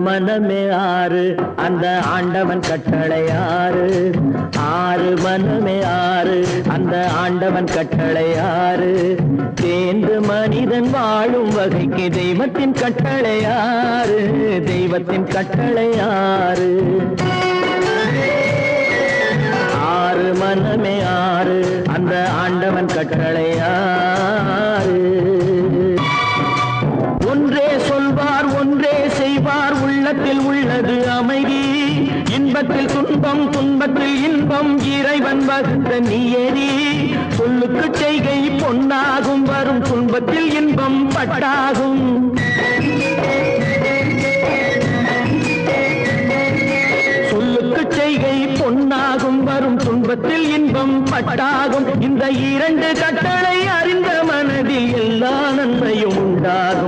மனமே ஆறு அந்த ஆண்டவன் கட்டளை ஆறு ஆறு மனமே ஆறு அந்த ஆண்டவன் கட்டளை ஆறு தேர்ந்து மனிதன் வாழும் வகைக்கு தெய்வத்தின் கட்டளை ஆறு தெய்வத்தின் கட்டளை ஆறு ஆறு மனமே ஆறு அந்த ஆண்டவன் கட்டளை ஆறு ஒன்றே சொல்வார் ஒன்றே செய்வார் உள்ளத்தில் உள்ளது அமைதி இன்பத்தில் துன்பம் துன்பத்தில் இன்பம் இறைவன் வகுத்த நியதி சொல்லுக்கு செய்கை பொன்னாகும் வரும் துன்பத்தில் இன்பம் பட்டாகும் சொல்லுக்கு செய்கை பொன்னாகும் வரும் துன்பத்தில் இன்பம் பட்டாகும் இந்த இரண்டு கட்டளை அறிந்த மனதில் எல்லா நன்மையும் உண்டாகும்